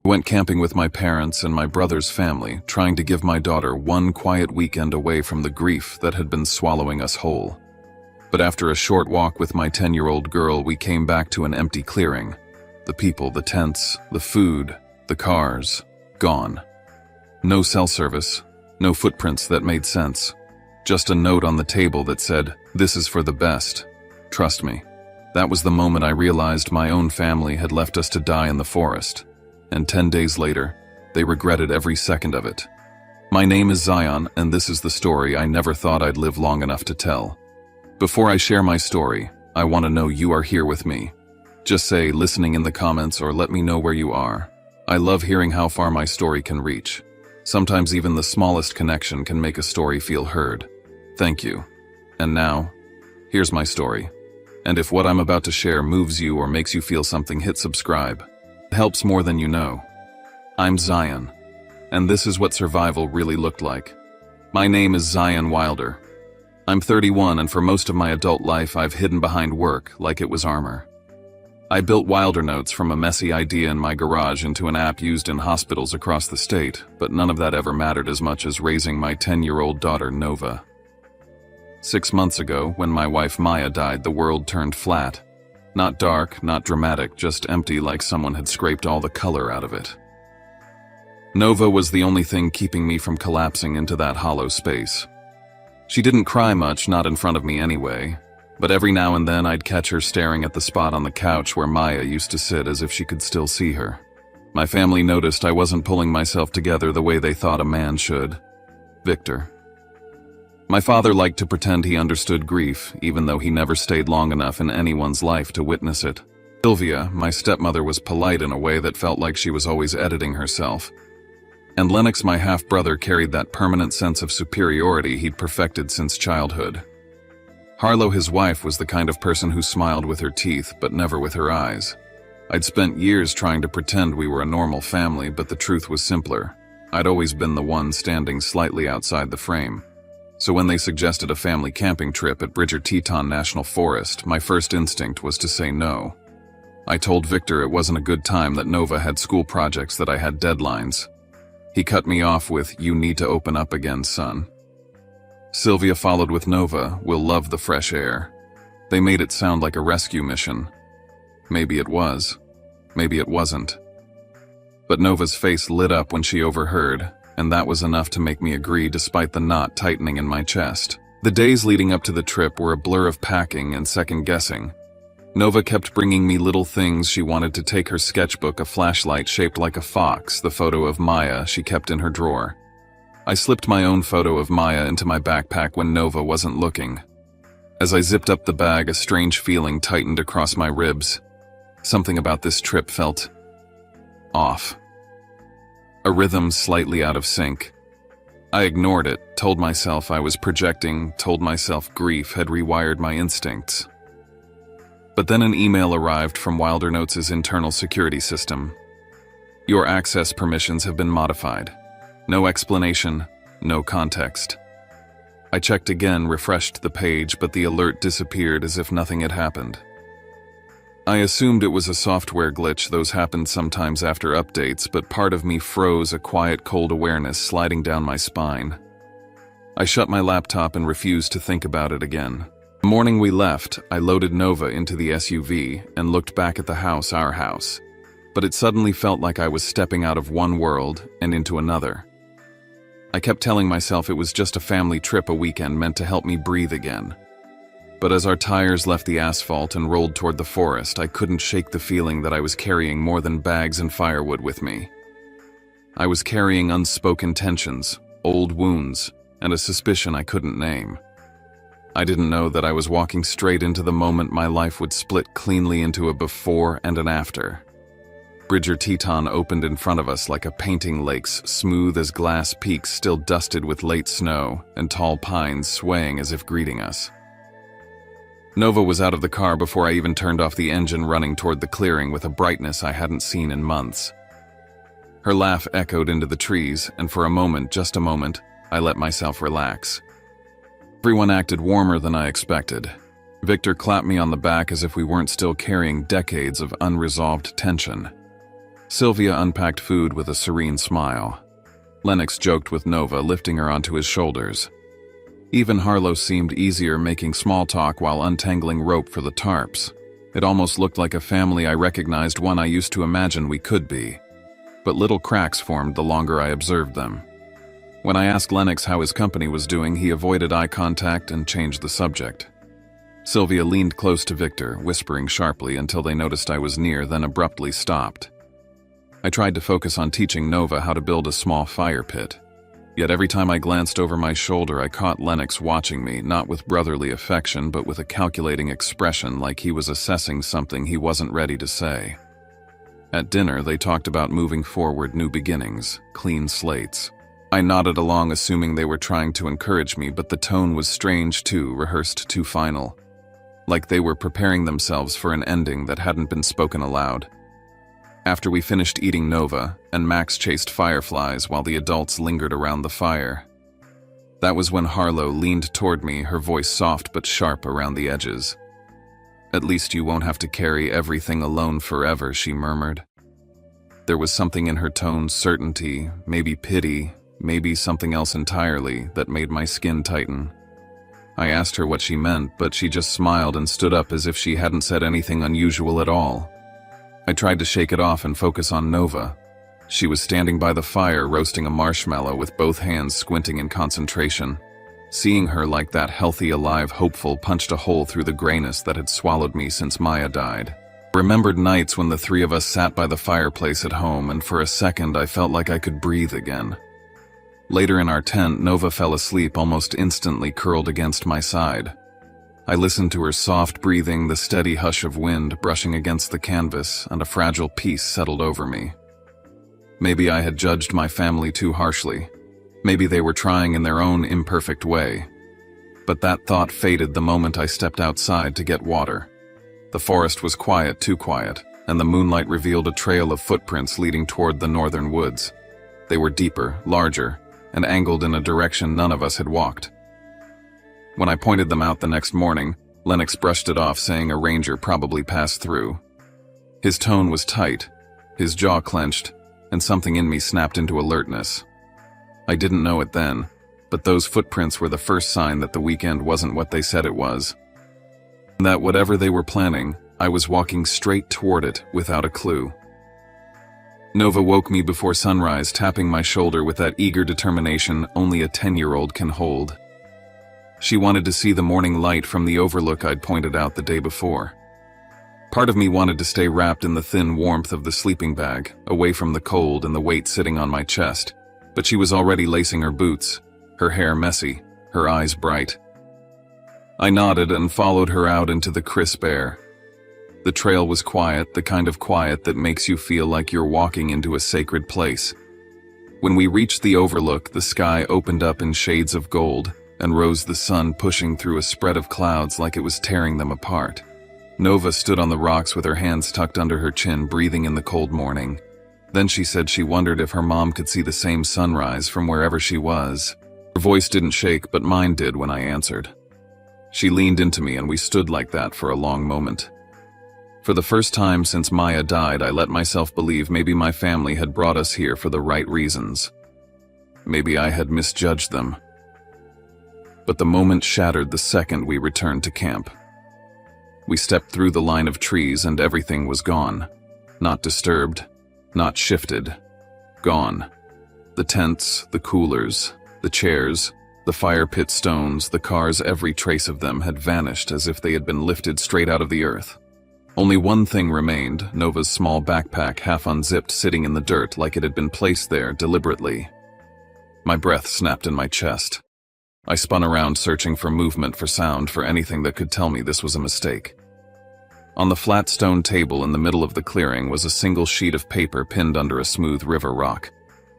Went camping with my parents and my brother's family, trying to give my daughter one quiet weekend away from the grief that had been swallowing us whole. But after a short walk with my 10-year-old girl, we came back to an empty clearing. The people, the tents, the food, the cars, gone. No cell service, no footprints that made sense. Just a note on the table that said, "This is for the best. Trust me." That was the moment I realized my own family had left us to die in the forest. And 10 days later, they regretted every second of it. My name is Zion, and this is the story I never thought I'd live long enough to tell. Before I share my story, I want to know you are here with me. Just say listening in the comments or let me know where you are. I love hearing how far my story can reach. Sometimes even the smallest connection can make a story feel heard. Thank you. And now, here's my story. And if what I'm about to share moves you or makes you feel something, hit subscribe. It helps more than you know. I'm Zion, and this is what survival really looked like. My name is Zion Wilder. I'm 31, and for most of my adult life I've hidden behind work like it was armor. I built Wilder Notes from a messy idea in my garage into an app used in hospitals across the state, but none of that ever mattered as much as raising my 10-year-old daughter, Nova. 6 months ago, when my wife Maya died, the world turned flat. Not dark, not dramatic, just empty, like someone had scraped all the color out of it. Nova was the only thing keeping me from collapsing into that hollow space. She didn't cry much, not in front of me anyway, but every now and then I'd catch her staring at the spot on the couch where Maya used to sit, as if she could still see her. My family noticed I wasn't pulling myself together the way they thought a man should. Victor. My father liked to pretend he understood grief, even though he never stayed long enough in anyone's life to witness it. Sylvia, my stepmother, was polite in a way that felt like she was always editing herself. And Lennox, my half-brother, carried that permanent sense of superiority he'd perfected since childhood. Harlow, his wife, was the kind of person who smiled with her teeth, but never with her eyes. I'd spent years trying to pretend we were a normal family, but the truth was simpler. I'd always been the one standing slightly outside the frame. So when they suggested a family camping trip at Bridger Teton National Forest, my first instinct was to say no. I told Victor it wasn't a good time, that Nova had school projects, that I had deadlines. He cut me off with, "You need to open up again, son." Sylvia followed with, "Nova will love the fresh air." They made it sound like a rescue mission. Maybe it was. Maybe it wasn't. But Nova's face lit up when she overheard, and that was enough to make me agree, despite the knot tightening in my chest. The days leading up to the trip were a blur of packing and second-guessing. Nova kept bringing me little things she wanted to take: her sketchbook, a flashlight shaped like a fox, the photo of Maya she kept in her drawer. I slipped my own photo of Maya into my backpack when Nova wasn't looking. As I zipped up the bag, a strange feeling tightened across my ribs. Something about this trip felt off. A rhythm slightly out of sync. I ignored it, told myself I was projecting, told myself grief had rewired my instincts. But then an email arrived from Wilder Notes' internal security system. "Your access permissions have been modified." No explanation, no context. I checked again, refreshed the page, but the alert disappeared as if nothing had happened. I assumed it was a software glitch. Those happened sometimes after updates, but part of me froze, a quiet, cold awareness sliding down my spine. I shut my laptop and refused to think about it again. The morning we left, I loaded Nova into the SUV and looked back at the house, our house. But it suddenly felt like I was stepping out of one world and into another. I kept telling myself it was just a family trip, a weekend meant to help me breathe again. But as our tires left the asphalt and rolled toward the forest, I couldn't shake the feeling that I was carrying more than bags and firewood with me. I was carrying unspoken tensions, old wounds, and a suspicion I couldn't name. I didn't know that I was walking straight into the moment my life would split cleanly into a before and an after. Bridger Teton opened in front of us like a painting, lakes smooth as glass, peaks still dusted with late snow, and tall pines swaying as if greeting us. Nova was out of the car before I even turned off the engine, running toward the clearing with a brightness I hadn't seen in months. Her laugh echoed into the trees, and for a moment, just a moment, I let myself relax. Everyone acted warmer than I expected. Victor clapped me on the back as if we weren't still carrying decades of unresolved tension. Sylvia unpacked food with a serene smile. Lennox joked with Nova, lifting her onto his shoulders. Even Harlow seemed easier, making small talk while untangling rope for the tarps. It almost looked like a family I recognized, one I used to imagine we could be. But little cracks formed the longer I observed them. When I asked Lennox how his company was doing, he avoided eye contact and changed the subject. Sylvia leaned close to Victor, whispering sharply until they noticed I was near, then abruptly stopped. I tried to focus on teaching Nova how to build a small fire pit. Yet every time I glanced over my shoulder, I caught Lennox watching me, not with brotherly affection, but with a calculating expression, like he was assessing something he wasn't ready to say. At dinner, they talked about moving forward, new beginnings, clean slates. I nodded along, assuming they were trying to encourage me, but the tone was strange too, rehearsed, too final. Like they were preparing themselves for an ending that hadn't been spoken aloud. After we finished eating, Nova and Max chased fireflies while the adults lingered around the fire. That was when Harlow leaned toward me, her voice soft but sharp around the edges. "At least you won't have to carry everything alone forever," she murmured. There was something in her tone, certainty, maybe pity, maybe something else entirely, that made my skin tighten. I asked her what she meant, but she just smiled and stood up as if she hadn't said anything unusual at all. I tried to shake it off and focus on Nova. She was standing by the fire, roasting a marshmallow with both hands, squinting in concentration. Seeing her like that, healthy, alive, hopeful, punched a hole through the grayness that had swallowed me since Maya died. I remembered nights when the three of us sat by the fireplace at home, and for a second I felt like I could breathe again. Later in our tent, Nova fell asleep almost instantly, curled against my side. I listened to her soft breathing, the steady hush of wind brushing against the canvas, and a fragile peace settled over me. Maybe I had judged my family too harshly. Maybe they were trying in their own imperfect way. But that thought faded the moment I stepped outside to get water. The forest was quiet, too quiet, and the moonlight revealed a trail of footprints leading toward the northern woods. They were deeper, larger, and angled in a direction none of us had walked. When I pointed them out the next morning, Lennox brushed it off, saying a ranger probably passed through. His tone was tight, his jaw clenched, and something in me snapped into alertness. I didn't know it then, but those footprints were the first sign that the weekend wasn't what they said it was. That whatever they were planning, I was walking straight toward it without a clue. Nova woke me before sunrise, tapping my shoulder with that eager determination only a 10-year-old can hold. She wanted to see the morning light from the overlook I'd pointed out the day before. Part of me wanted to stay wrapped in the thin warmth of the sleeping bag, away from the cold and the weight sitting on my chest, but she was already lacing her boots, her hair messy, her eyes bright. I nodded and followed her out into the crisp air. The trail was quiet, the kind of quiet that makes you feel like you're walking into a sacred place. When we reached the overlook, the sky opened up in shades of gold, and rose the sun pushing through a spread of clouds like it was tearing them apart. Nova stood on the rocks with her hands tucked under her chin, breathing in the cold morning. Then she said she wondered if her mom could see the same sunrise from wherever she was. Her voice didn't shake, but mine did when I answered. She leaned into me, and we stood like that for a long moment. For the first time since Maya died, I let myself believe maybe my family had brought us here for the right reasons. Maybe I had misjudged them. But the moment shattered the second we returned to camp. We stepped through the line of trees and everything was gone. Not disturbed, not shifted. Gone. The tents, the coolers, the chairs, the fire pit stones, the cars, every trace of them had vanished as if they had been lifted straight out of the earth. Only one thing remained, Nova's small backpack, half unzipped, sitting in the dirt like it had been placed there deliberately. My breath snapped in my chest. I spun around, searching for movement, for sound, for anything that could tell me this was a mistake. On the flat stone table in the middle of the clearing was a single sheet of paper pinned under a smooth river rock.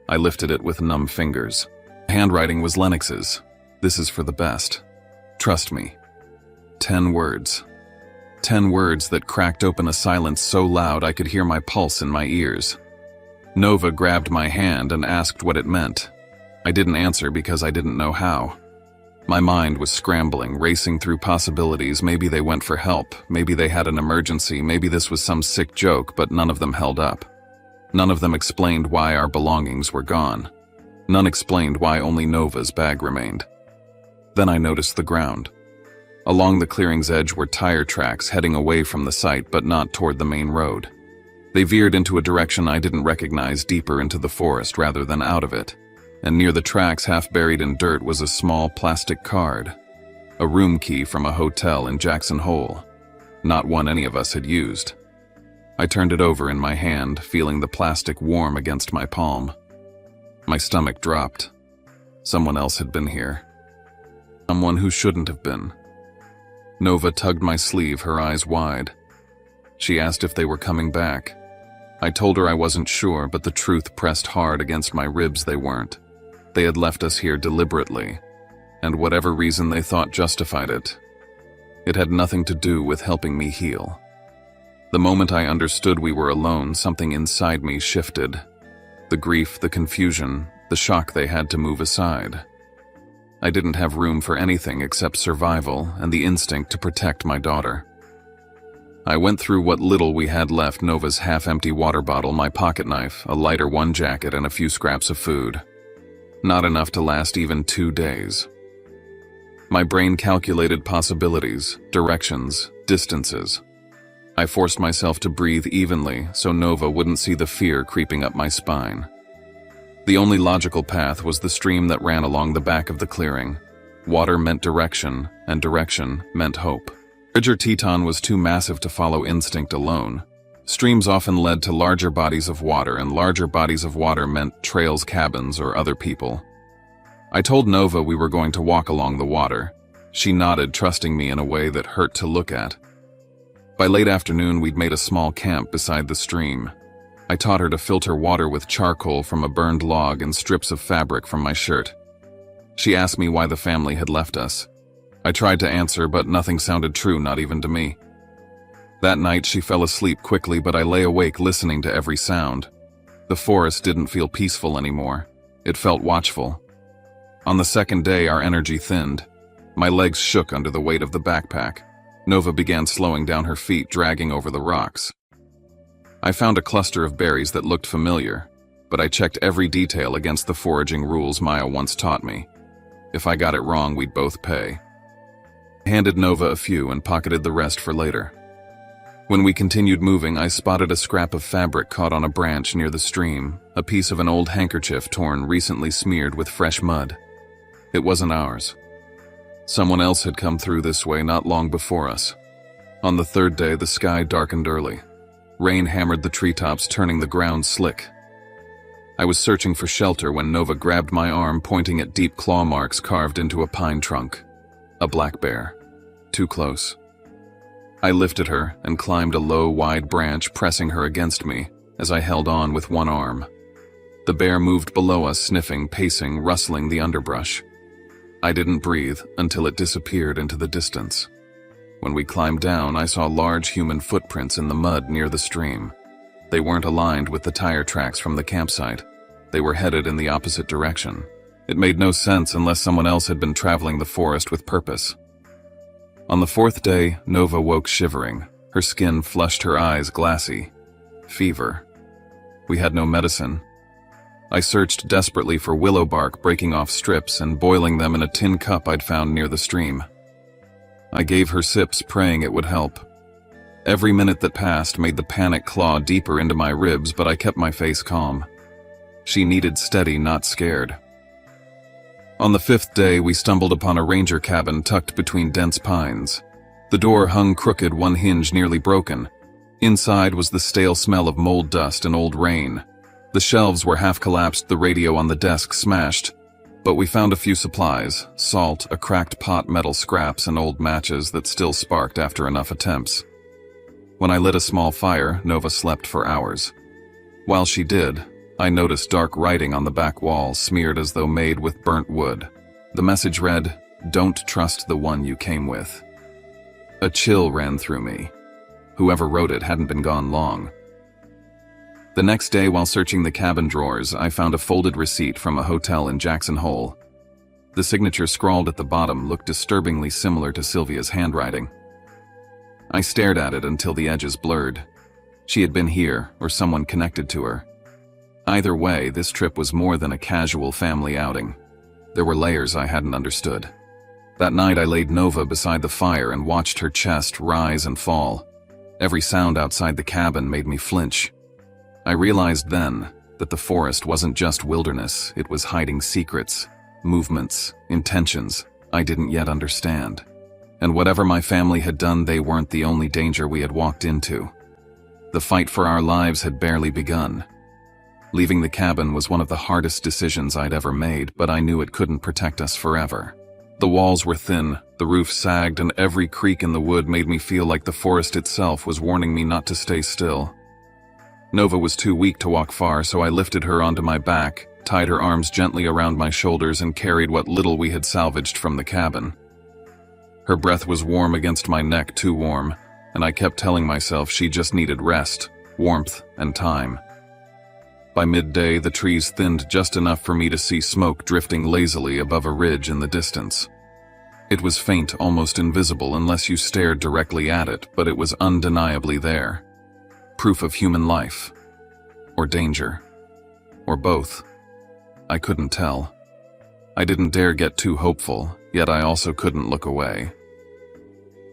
I lifted it with numb fingers. The handwriting was Lennox's. "This is for the best. Trust me." 10 words. 10 words that cracked open a silence so loud I could hear my pulse in my ears. Nova grabbed my hand and asked what it meant. I didn't answer because I didn't know how. My mind was scrambling, racing through possibilities. Maybe they went for help, maybe they had an emergency, maybe this was some sick joke, but none of them held up. None of them explained why our belongings were gone. None explained why only Nova's bag remained. Then I noticed the ground. Along the clearing's edge were tire tracks heading away from the site but not toward the main road. They veered into a direction I didn't recognize, deeper into the forest rather than out of it, and near the tracks, half buried in dirt, was a small plastic card. A room key from a hotel in Jackson Hole. Not one any of us had used. I turned it over in my hand, feeling the plastic warm against my palm. My stomach dropped. Someone else had been here. Someone who shouldn't have been. Nova tugged my sleeve, her eyes wide. She asked if they were coming back. I told her I wasn't sure, but the truth pressed hard against my ribs. They weren't. They had left us here deliberately, and whatever reason they thought justified it. It had nothing to do with helping me heal. The moment I understood we were alone, something inside me shifted. The grief, the confusion, the shock they had to move aside. I didn't have room for anything except survival and the instinct to protect my daughter. I went through what little we had left: Nova's half-empty water bottle, my pocket knife, a lighter one jacket, and a few scraps of food. Not enough to last even 2 days. My brain calculated possibilities, directions, distances. I forced myself to breathe evenly so Nova wouldn't see the fear creeping up my spine. The only logical path was the stream that ran along the back of the clearing. Water meant direction, and direction meant hope. Bridger Teton was too massive to follow instinct alone. Streams often led to larger bodies of water, and larger bodies of water meant trails, cabins, or other people. I told Nova we were going to walk along the water. She nodded, trusting me in a way that hurt to look at. By late afternoon, we'd made a small camp beside the stream. I taught her to filter water with charcoal from a burned log and strips of fabric from my shirt. She asked me why the family had left us. I tried to answer, but nothing sounded true, not even to me. That night, she fell asleep quickly, but I lay awake listening to every sound. The forest didn't feel peaceful anymore. It felt watchful. On the second day, our energy thinned. My legs shook under the weight of the backpack. Nova began slowing down, her feet dragging over the rocks. I found a cluster of berries that looked familiar, but I checked every detail against the foraging rules Maya once taught me. If I got it wrong, we'd both pay. I handed Nova a few and pocketed the rest for later. When we continued moving, I spotted a scrap of fabric caught on a branch near the stream, a piece of an old handkerchief torn, recently smeared with fresh mud. It wasn't ours. Someone else had come through this way not long before us. On the third day, the sky darkened early. Rain hammered the treetops, turning the ground slick. I was searching for shelter when Nova grabbed my arm, pointing at deep claw marks carved into a pine trunk. A black bear. Too close. I lifted her and climbed a low, wide branch, pressing her against me as I held on with one arm. The bear moved below us, sniffing, pacing, rustling the underbrush. I didn't breathe until it disappeared into the distance. When we climbed down, I saw large human footprints in the mud near the stream. They weren't aligned with the tire tracks from the campsite. They were headed in the opposite direction. It made no sense unless someone else had been traveling the forest with purpose. On the fourth day, Nova woke shivering. Her skin flushed, her eyes glassy. Fever. We had no medicine. I searched desperately for willow bark, breaking off strips and boiling them in a tin cup I'd found near the stream. I gave her sips, praying it would help. Every minute that passed made the panic claw deeper into my ribs, but I kept my face calm. She needed steady, not scared. On the fifth day, we stumbled upon a ranger cabin tucked between dense pines. The door hung crooked, one hinge nearly broken. Inside was the stale smell of mold dust and old rain. The shelves were half collapsed, the radio on the desk smashed. But we found a few supplies: salt, a cracked pot, metal scraps, and old matches that still sparked after enough attempts. When I lit a small fire, Nova slept for hours. While she did, I noticed dark writing on the back wall, smeared as though made with burnt wood. The message read, "Don't trust the one you came with." A chill ran through me. Whoever wrote it hadn't been gone long. The next day, while searching the cabin drawers, I found a folded receipt from a hotel in Jackson Hole. The signature scrawled at the bottom looked disturbingly similar to Sylvia's handwriting. I stared at it until the edges blurred. She had been here, or someone connected to her. Either way, this trip was more than a casual family outing. There were layers I hadn't understood. That night I laid Nova beside the fire and watched her chest rise and fall. Every sound outside the cabin made me flinch. I realized then that the forest wasn't just wilderness, it was hiding secrets, movements, intentions I didn't yet understand. And whatever my family had done, they weren't the only danger we had walked into. The fight for our lives had barely begun. Leaving the cabin was one of the hardest decisions I'd ever made, but I knew it couldn't protect us forever. The walls were thin, the roof sagged, and every creak in the wood made me feel like the forest itself was warning me not to stay still. Nova was too weak to walk far, so I lifted her onto my back, tied her arms gently around my shoulders, and carried what little we had salvaged from the cabin. Her breath was warm against my neck, too warm, and I kept telling myself she just needed rest, warmth, and time. By midday, the trees thinned just enough for me to see smoke drifting lazily above a ridge in the distance. It was faint, almost invisible unless you stared directly at it, but it was undeniably there. Proof of human life. Or danger. Or both. I couldn't tell. I didn't dare get too hopeful, yet I also couldn't look away.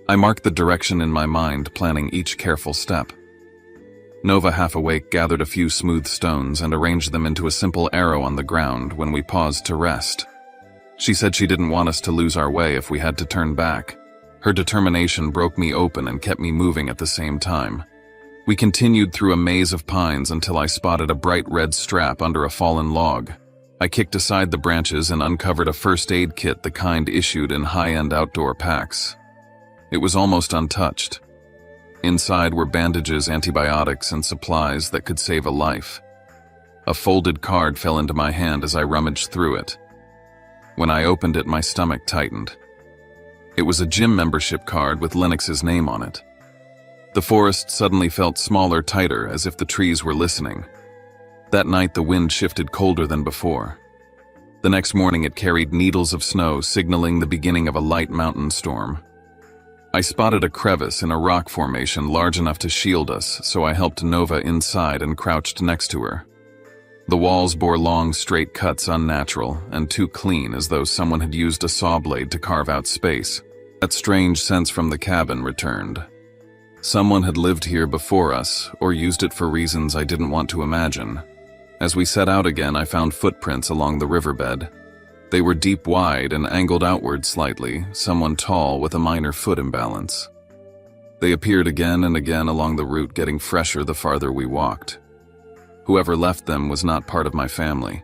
I marked the direction in my mind, planning each careful step. Nova, half awake, gathered a few smooth stones and arranged them into a simple arrow on the ground when we paused to rest. She said she didn't want us to lose our way if we had to turn back. Her determination broke me open and kept me moving at the same time. We continued through a maze of pines until I spotted a bright red strap under a fallen log. I kicked aside the branches and uncovered a first aid kit, the kind issued in high-end outdoor packs. It was almost untouched. Inside were bandages, antibiotics, and supplies that could save a life. A folded card fell into my hand as I rummaged through it. When I opened it, my stomach tightened. It was a gym membership card with Lennox's name on it. The forest suddenly felt smaller, tighter, as if the trees were listening. That night, the wind shifted colder than before. The next morning, it carried needles of snow, signaling the beginning of a light mountain storm. I spotted a crevice in a rock formation large enough to shield us, so I helped Nova inside and crouched next to her. The walls bore long, straight cuts, unnatural and too clean, as though someone had used a saw blade to carve out space. That strange sense from the cabin returned. Someone had lived here before us, or used it for reasons I didn't want to imagine. As we set out again, I found footprints along the riverbed. They were deep, wide, and angled outward slightly, someone tall with a minor foot imbalance. They appeared again and again along the route, getting fresher the farther we walked. Whoever left them was not part of my family.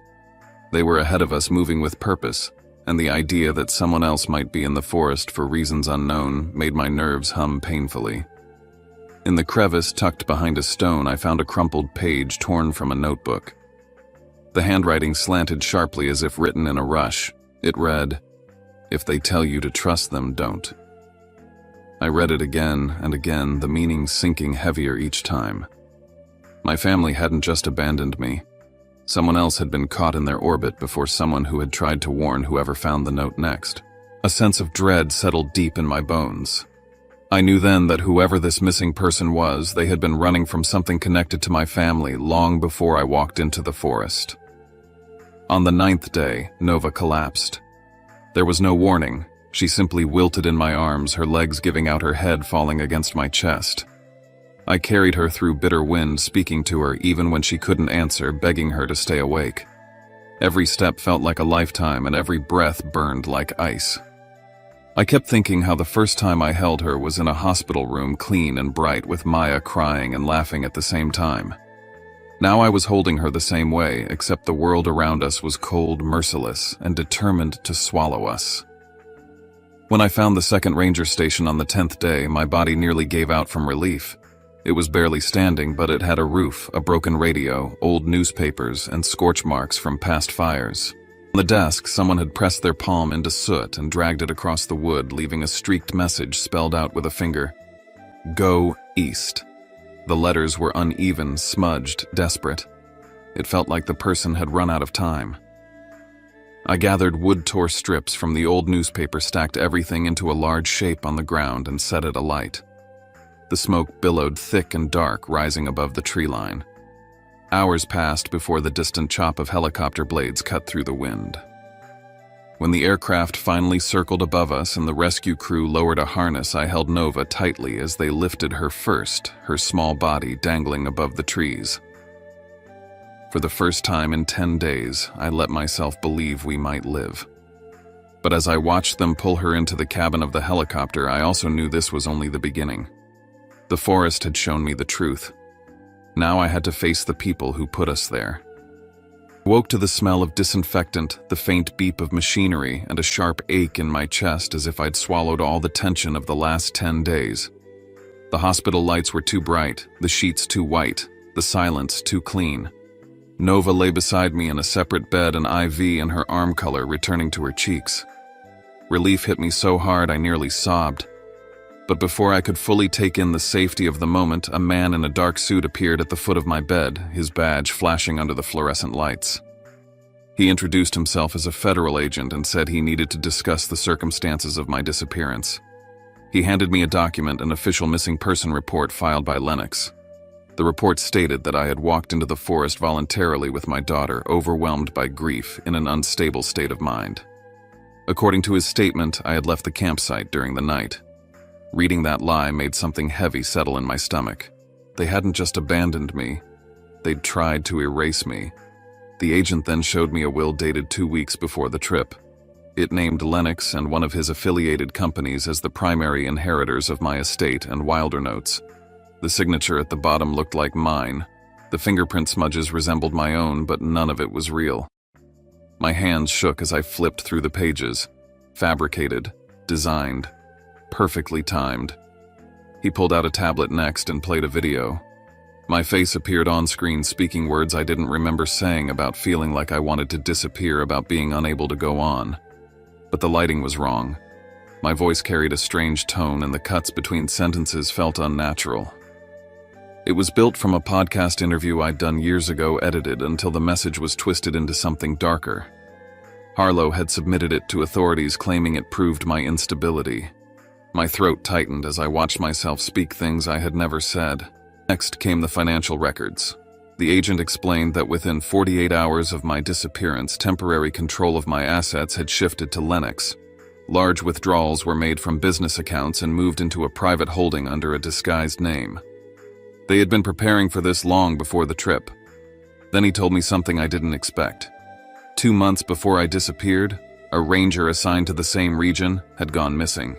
They were ahead of us, moving with purpose, and the idea that someone else might be in the forest for reasons unknown made my nerves hum painfully. In the crevice tucked behind a stone, I found a crumpled page torn from a notebook. The handwriting slanted sharply as if written in a rush. It read, "If they tell you to trust them, don't." I read it again and again, the meaning sinking heavier each time. My family hadn't just abandoned me. Someone else had been caught in their orbit before someone who had tried to warn whoever found the note next. A sense of dread settled deep in my bones. I knew then that whoever this missing person was, they had been running from something connected to my family long before I walked into the forest. On the 9th day, Nova collapsed. There was no warning. She simply wilted in my arms, her legs giving out, her head falling against my chest. I carried her through bitter wind, speaking to her even when she couldn't answer, begging her to stay awake. Every step felt like a lifetime, and every breath burned like ice. I kept thinking how the first time I held her was in a hospital room, clean and bright, with Maya crying and laughing at the same time. Now I was holding her the same way, except the world around us was cold, merciless, and determined to swallow us. When I found the second ranger station on the 10th day, my body nearly gave out from relief. It was barely standing, but it had a roof, a broken radio, old newspapers, and scorch marks from past fires. On the desk, someone had pressed their palm into soot and dragged it across the wood, leaving a streaked message spelled out with a finger. "Go east." The letters were uneven, smudged, desperate. It felt like the person had run out of time. I gathered wood-tore strips from the old newspaper, stacked everything into a large shape on the ground, and set it alight. The smoke billowed thick and dark, rising above the tree line. Hours passed before the distant chop of helicopter blades cut through the wind. When the aircraft finally circled above us and the rescue crew lowered a harness, I held Nova tightly as they lifted her first, her small body dangling above the trees. For the first time in 10 days, I let myself believe we might live. But as I watched them pull her into the cabin of the helicopter, I also knew this was only the beginning. The forest had shown me the truth. Now I had to face the people who put us there. I woke to the smell of disinfectant, the faint beep of machinery, and a sharp ache in my chest as if I'd swallowed all the tension of the last 10 days. The hospital lights were too bright, the sheets too white, the silence too clean. Nova lay beside me in a separate bed, an IV in her arm color returning to her cheeks. Relief hit me so hard I nearly sobbed. But before I could fully take in the safety of the moment, a man in a dark suit appeared at the foot of my bed, his badge flashing under the fluorescent lights. He introduced himself as a federal agent and said he needed to discuss the circumstances of my disappearance. He handed me a document, an official missing person report filed by Lennox. The report stated that I had walked into the forest voluntarily with my daughter, overwhelmed by grief, in an unstable state of mind. According to his statement, I had left the campsite during the night. Reading that lie made something heavy settle in my stomach. They hadn't just abandoned me. They'd tried to erase me. The agent then showed me a will dated 2 weeks before the trip. It named Lennox and one of his affiliated companies as the primary inheritors of my estate and Wilder notes. The signature at the bottom looked like mine. The fingerprint smudges resembled my own, but none of it was real. My hands shook as I flipped through the pages. Fabricated, designed, perfectly timed. He pulled out a tablet next and played a video. My face appeared on screen, speaking words I didn't remember saying, about feeling like I wanted to disappear, about being unable to go on. But the lighting was wrong. My voice carried a strange tone and the cuts between sentences felt unnatural. It was built from a podcast interview I'd done years ago, edited until the message was twisted into something darker. Harlow had submitted it to authorities, claiming it proved my instability. My throat tightened as I watched myself speak things I had never said. Next came the financial records. The agent explained that within 48 hours of my disappearance, temporary control of my assets had shifted to Lennox. Large withdrawals were made from business accounts and moved into a private holding under a disguised name. They had been preparing for this long before the trip. Then he told me something I didn't expect. 2 months before I disappeared, a ranger assigned to the same region had gone missing.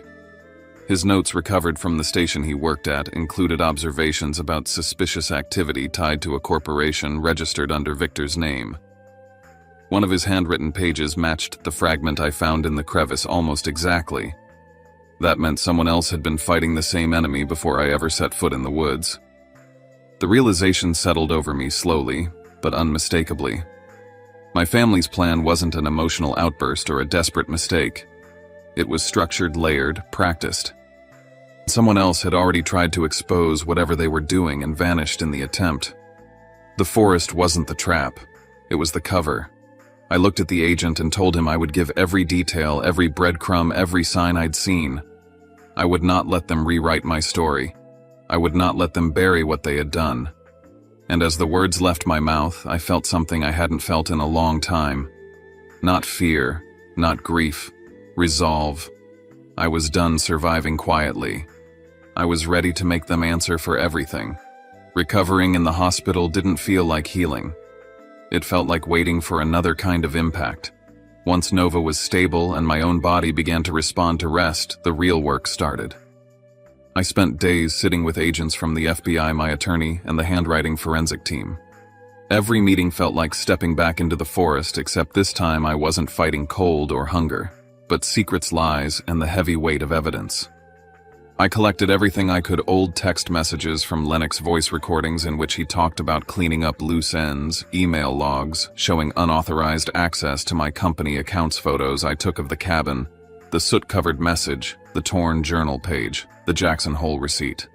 His notes recovered from the station he worked at included observations about suspicious activity tied to a corporation registered under Victor's name. One of his handwritten pages matched the fragment I found in the crevice almost exactly. That meant someone else had been fighting the same enemy before I ever set foot in the woods. The realization settled over me slowly, but unmistakably. My family's plan wasn't an emotional outburst or a desperate mistake. It was structured, layered, practiced. Someone else had already tried to expose whatever they were doing and vanished in the attempt. The forest wasn't the trap. It was the cover. I looked at the agent and told him I would give every detail, every breadcrumb, every sign I'd seen. I would not let them rewrite my story. I would not let them bury what they had done. And as the words left my mouth, I felt something I hadn't felt in a long time. Not fear, not grief. Resolve. I was done surviving quietly. I was ready to make them answer for everything. Recovering in the hospital didn't feel like healing. It felt like waiting for another kind of impact. Once Nova was stable and my own body began to respond to rest, the real work started. I spent days sitting with agents from the FBI, my attorney, and the handwriting forensic team. Every meeting felt like stepping back into the forest, except this time I wasn't fighting cold or hunger, but secrets, lies, and the heavy weight of evidence. I collected everything I could: old text messages from Lennox, voice recordings in which he talked about cleaning up loose ends, email logs showing unauthorized access to my company accounts, photos I took of the cabin, the soot-covered message, the torn journal page, the Jackson Hole receipt.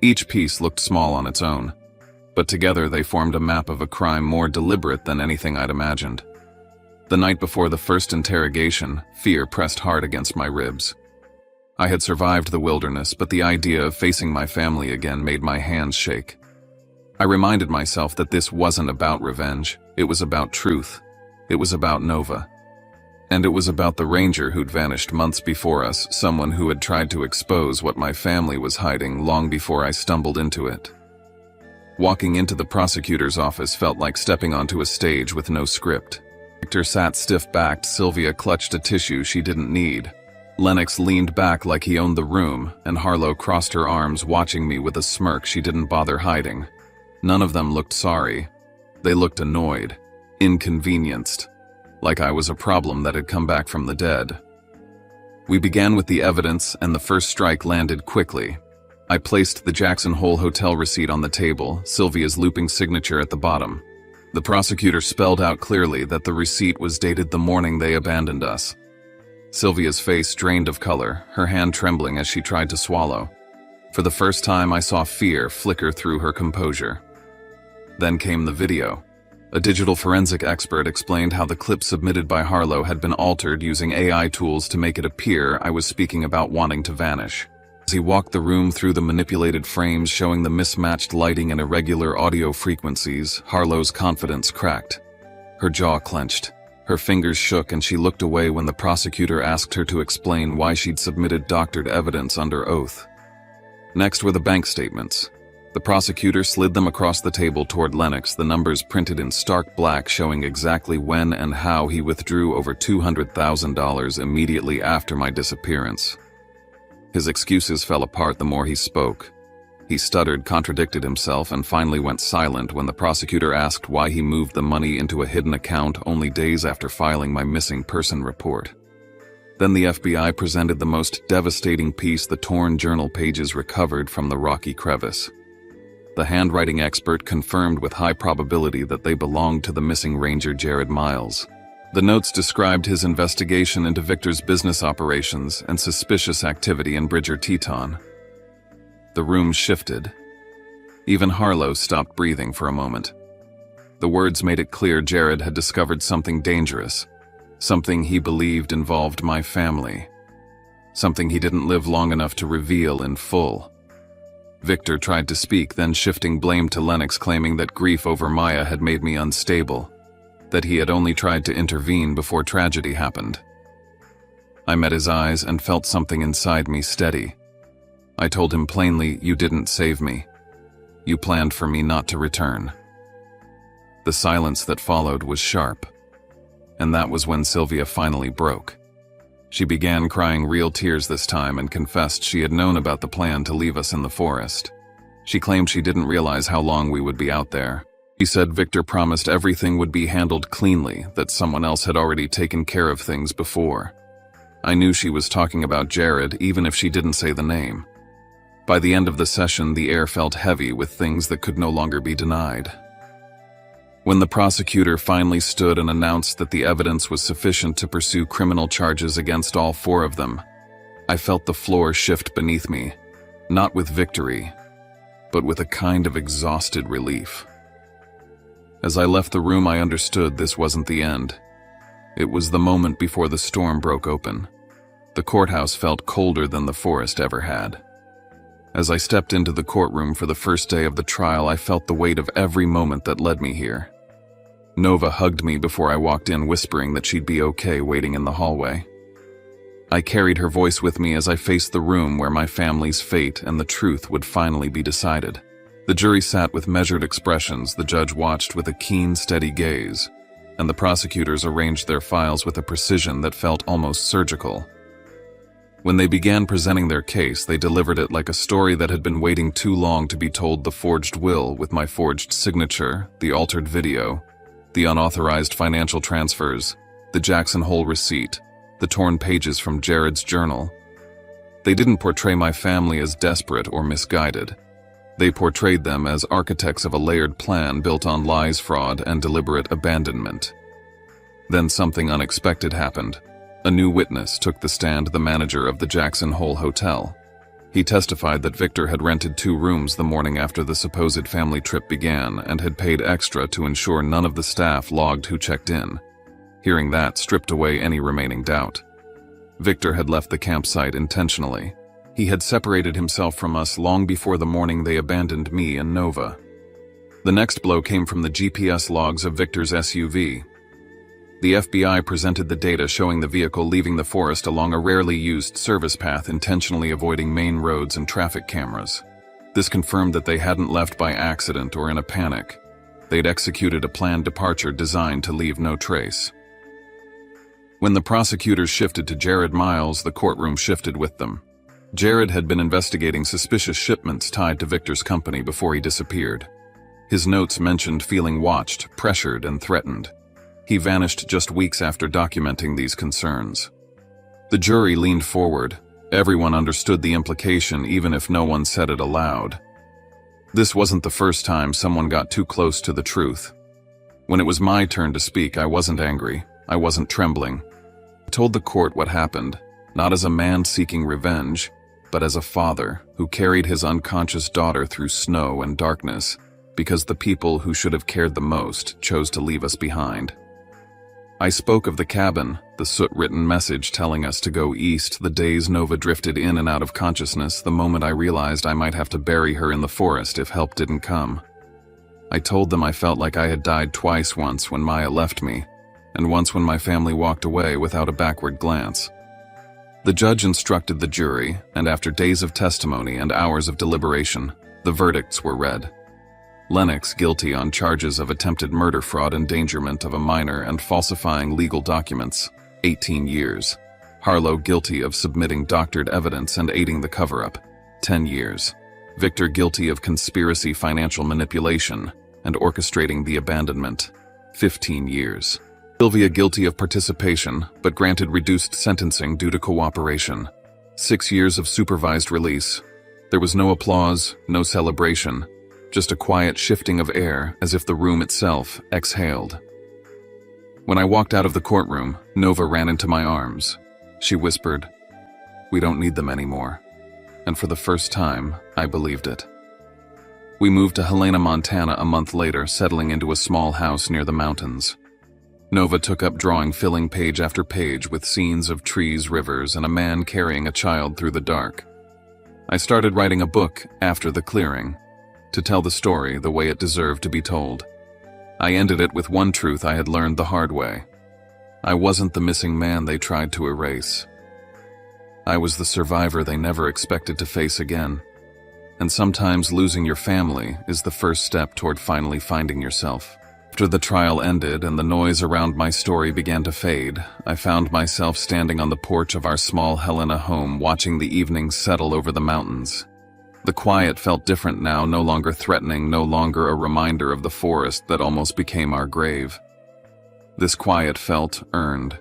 Each piece looked small on its own, but together they formed a map of a crime more deliberate than anything I'd imagined. The night before the first interrogation, fear pressed hard against my ribs. I had survived the wilderness, but the idea of facing my family again made my hands shake. I reminded myself that this wasn't about revenge. It was about truth. It was about Nova. And it was about the ranger who'd vanished months before us, someone who had tried to expose what my family was hiding long before I stumbled into it. Walking into the prosecutor's office felt like stepping onto a stage with no script. Victor sat stiff-backed, Sylvia clutched a tissue she didn't need. Lennox leaned back like he owned the room, and Harlow crossed her arms watching me with a smirk she didn't bother hiding. None of them looked sorry. They looked annoyed, inconvenienced, like I was a problem that had come back from the dead. We began with the evidence, and the first strike landed quickly. I placed the Jackson Hole Hotel receipt on the table, Sylvia's looping signature at the bottom. The prosecutor spelled out clearly that the receipt was dated the morning they abandoned us. Sylvia's face drained of color, her hand trembling as she tried to swallow. For the first time, I saw fear flicker through her composure. Then came the video. A digital forensic expert explained how the clip submitted by Harlow had been altered using AI tools to make it appear I was speaking about wanting to vanish. As he walked the room through the manipulated frames showing the mismatched lighting and irregular audio frequencies, Harlow's confidence cracked. Her jaw clenched. Her fingers shook and she looked away when the prosecutor asked her to explain why she'd submitted doctored evidence under oath. Next were the bank statements. The prosecutor slid them across the table toward Lennox, the numbers printed in stark black showing exactly when and how he withdrew over $200,000 immediately after my disappearance. His excuses fell apart the more he spoke. He stuttered, contradicted himself, and finally went silent when the prosecutor asked why he moved the money into a hidden account only days after filing my missing person report. Then the FBI presented the most devastating piece, the torn journal pages recovered from the rocky crevice. The handwriting expert confirmed with high probability that they belonged to the missing ranger Jared Miles. The notes described his investigation into Victor's business operations and suspicious activity in Bridger Teton. The room shifted. Even Harlow stopped breathing for a moment. The words made it clear Jared had discovered something dangerous, something he believed involved my family, something he didn't live long enough to reveal in full. Victor tried to speak, then shifting blame to Lennox, claiming that grief over Maya had made me unstable, that he had only tried to intervene before tragedy happened. I met his eyes and felt something inside me steady. I told him plainly, "You didn't save me. You planned for me not to return." The silence that followed was sharp, and that was when Sylvia finally broke. She began crying real tears this time and confessed she had known about the plan to leave us in the forest. She claimed she didn't realize how long we would be out there. She said Victor promised everything would be handled cleanly, that someone else had already taken care of things before. I knew she was talking about Jared, even if she didn't say the name. By the end of the session, the air felt heavy with things that could no longer be denied. When the prosecutor finally stood and announced that the evidence was sufficient to pursue criminal charges against all four of them, I felt the floor shift beneath me, not with victory, but with a kind of exhausted relief. As I left the room, I understood this wasn't the end. It was the moment before the storm broke open. The courthouse felt colder than the forest ever had. As I stepped into the courtroom for the first day of the trial, I felt the weight of every moment that led me here. Nova hugged me before I walked in, whispering that she'd be okay waiting in the hallway. I carried her voice with me as I faced the room where my family's fate and the truth would finally be decided. The jury sat with measured expressions, the judge watched with a keen, steady gaze, and the prosecutors arranged their files with a precision that felt almost surgical. When they began presenting their case, they delivered it like a story that had been waiting too long to be told. The forged will with my forged signature, the altered video, the unauthorized financial transfers, the Jackson Hole receipt, the torn pages from Jared's journal. They didn't portray my family as desperate or misguided. They portrayed them as architects of a layered plan built on lies, fraud, and deliberate abandonment. Then something unexpected happened. A new witness took the stand, the manager of the Jackson Hole Hotel. He testified that Victor had rented 2 rooms the morning after the supposed family trip began and had paid extra to ensure none of the staff logged who checked in. Hearing that stripped away any remaining doubt. Victor had left the campsite intentionally. He had separated himself from us long before the morning they abandoned me and Nova. The next blow came from the GPS logs of Victor's SUV. The FBI presented the data showing the vehicle leaving the forest along a rarely used service path, intentionally avoiding main roads and traffic cameras. This confirmed that they hadn't left by accident or in a panic. They'd executed a planned departure designed to leave no trace. When the prosecutors shifted to Jared Miles, the courtroom shifted with them. Jared had been investigating suspicious shipments tied to Victor's company before he disappeared. His notes mentioned feeling watched, pressured, and threatened. He vanished just weeks after documenting these concerns. The jury leaned forward. Everyone understood the implication, even if no one said it aloud. This wasn't the first time someone got too close to the truth. When it was my turn to speak, I wasn't angry. I wasn't trembling. I told the court what happened, not as a man seeking revenge, but as a father who carried his unconscious daughter through snow and darkness because the people who should have cared the most chose to leave us behind. I spoke of the cabin, the soot-written message telling us to go east the days Nova drifted in and out of consciousness, the moment I realized I might have to bury her in the forest if help didn't come. I told them I felt like I had died twice, once when Maya left me, and once when my family walked away without a backward glance. The judge instructed the jury, and after days of testimony and hours of deliberation, the verdicts were read. Lennox guilty on charges of attempted murder, fraud, endangerment of a minor, and falsifying legal documents, 18 years. Harlow guilty of submitting doctored evidence and aiding the cover-up, 10 years. Victor guilty of conspiracy, financial manipulation, and orchestrating the abandonment, 15 years. Sylvia guilty of participation, but granted reduced sentencing due to cooperation, 6 years of supervised release. There was no applause, no celebration, just a quiet shifting of air as if the room itself exhaled. When I walked out of the courtroom, Nova ran into my arms. She whispered, "We don't need them anymore." And for the first time, I believed it. We moved to Helena, Montana a month later, settling into a small house near the mountains. Nova took up drawing, filling page after page with scenes of trees, rivers, and a man carrying a child through the dark. I started writing a book, After the Clearing, to tell the story the way it deserved to be told. I ended it with one truth I had learned the hard way. I wasn't the missing man they tried to erase. I was the survivor they never expected to face again. And sometimes losing your family is the first step toward finally finding yourself. After the trial ended and the noise around my story began to fade, I found myself standing on the porch of our small Helena home, watching the evenings settle over the mountains. The quiet felt different now, no longer threatening, no longer a reminder of the forest that almost became our grave. This quiet felt earned.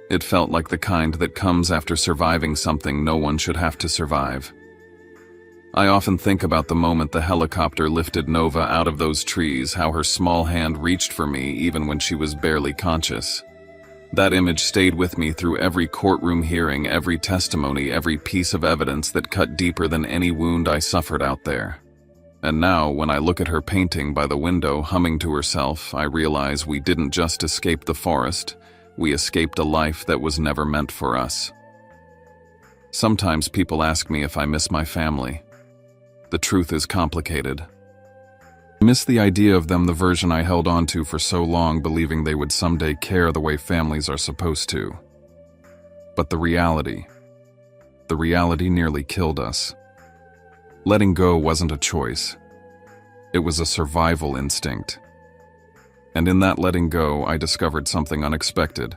It felt like the kind that comes after surviving something no one should have to survive. I often think about the moment the helicopter lifted Nova out of those trees, how her small hand reached for me even when she was barely conscious. That image stayed with me through every courtroom hearing, every testimony, every piece of evidence that cut deeper than any wound I suffered out there. And now, when I look at her painting by the window, humming to herself, I realize we didn't just escape the forest, we escaped a life that was never meant for us. Sometimes people ask me if I miss my family. The truth is complicated. I miss the idea of them, the version I held on to for so long, believing they would someday care the way families are supposed to. But the reality nearly killed us. Letting go wasn't a choice. It was a survival instinct. And in that letting go, I discovered something unexpected.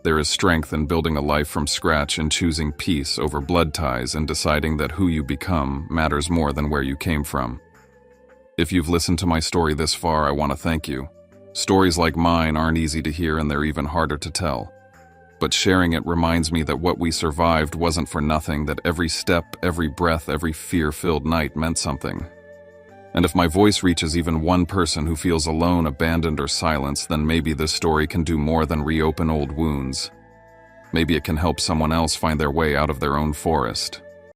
There is strength in building a life from scratch and choosing peace over blood ties and deciding that who you become matters more than where you came from. If you've listened to my story this far, I want to thank you. Stories like mine aren't easy to hear and they're even harder to tell. But sharing it reminds me that what we survived wasn't for nothing, that every step, every breath, every fear-filled night meant something. And if my voice reaches even one person who feels alone, abandoned, or silenced, then maybe this story can do more than reopen old wounds. Maybe it can help someone else find their way out of their own forest.